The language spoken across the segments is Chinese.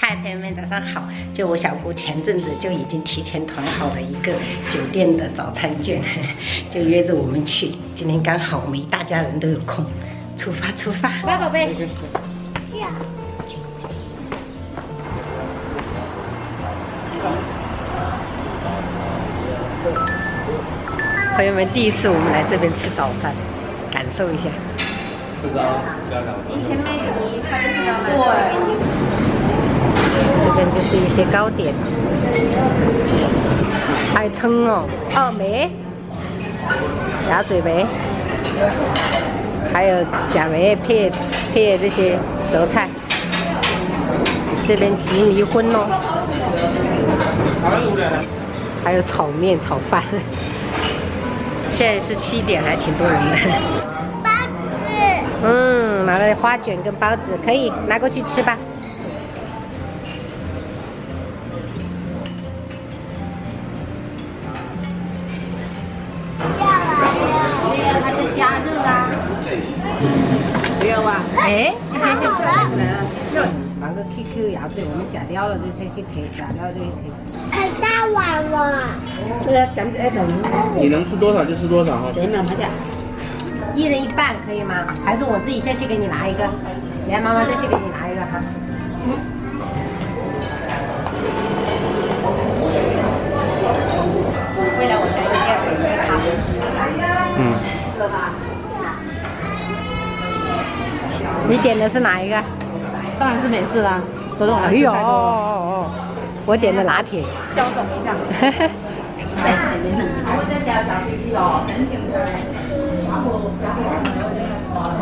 嗨，朋友们，早上好！就我小姑前阵子就已经提前团好了一个酒店的早餐券，就约着我们去。今天刚好我们一大家人都有空，出发出发！来，宝贝。朋友们，第一次我们来这边吃早饭，感受一下。以前没提，他就知道了。对。这边就是一些糕点，还有汤哦，哦梅，鸭嘴梅，还有假梅配这些熟菜。这边吉米荤哦，还有炒面、炒饭。现在是7点，还挺多人的。包子。拿了花卷跟包子，可以拿过去吃吧。还在加热啊？不要啊！哎，好了。拿个 QQ 牙嘴，我们夹掉了就可以提，夹掉就可以提。太大碗了。对啊，咱们等。你能吃多少就吃多少哈。等妈妈讲，1人1半可以吗？还是我自己再去给你拿一个？来，妈妈再去给你拿一个哈。未来我家一定要整一个咖啡机。你点的是哪一个？当然是美式啦。昨天我哎呦，我点的拿铁。消肿一下。我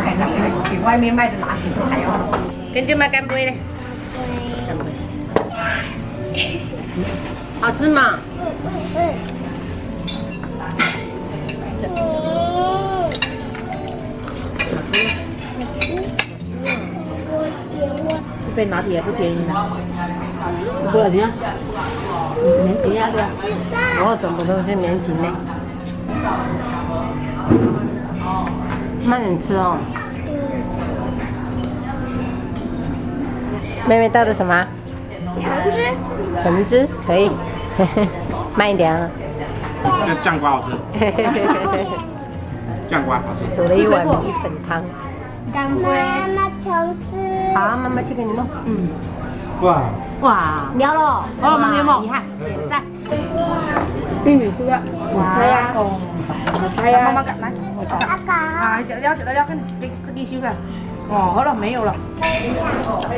感觉比外面卖的拿铁都还要好。跟舅妈干杯嘞！干杯。好吃吗？好吃。这杯拿铁也不便宜的，多少钱？年级呀，对吧？哦，全部都是年级的。慢点吃哦。妹妹倒的什么？橙汁。橙汁可以，慢一点啊。那酱瓜好吃。酱瓜好吃。煮了一碗米粉汤。干杯。妈妈橙汁。好，妈妈去给你弄。哇。哇，喵了。哦，妈喵遗憾，点赞。冰米吃的。来呀。来呀，妈妈赶来。阿爸。啊，吃了，跟这必须的。哦，好了，没有了。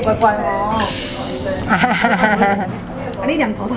乖乖哦。你两头都。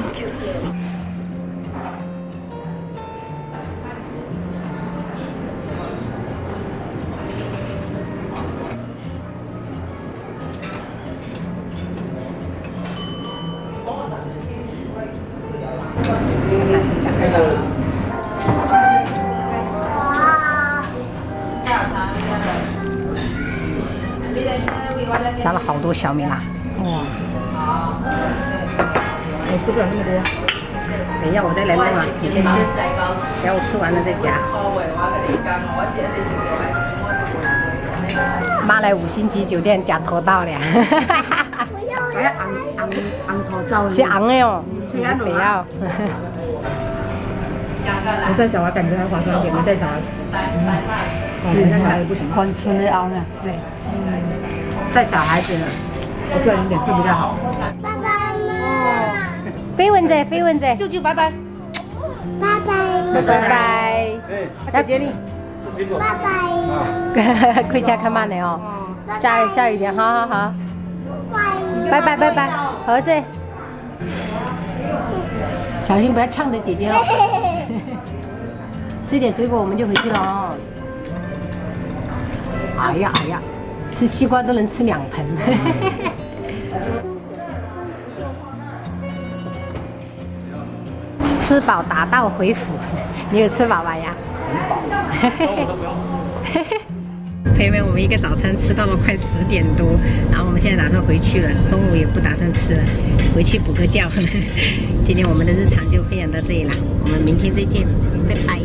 加了好多小米辣。哇。我吃不了那么多。等一下我再来弄啊，你先吃，等我吃完了再夹。妈来5星级酒店夹头到了。不要。昂头照。是昂的哦，不要。我带小孩感觉还划算一点，没带小孩。带小孩也不行。纯的昂的。对。带小孩子，我虽然有点吃比较好。爸爸妈。飞蚊子，飞蚊子。舅舅拜拜。拜拜。拜拜。要接你。拜拜。回家看慢点哦。下雨天，好。拜拜，盒子。小心不要呛着姐姐了。吃点水果我们就回去了哦。哎呀，吃西瓜都能吃2盆。吃饱打道回府，你有吃饱吧呀？朋友们，我们一个早餐吃到了快10点多，然后我们现在打算回去了，中午也不打算吃了，回去补个觉。今天我们的日常就分享到这里了，我们明天再见，拜拜。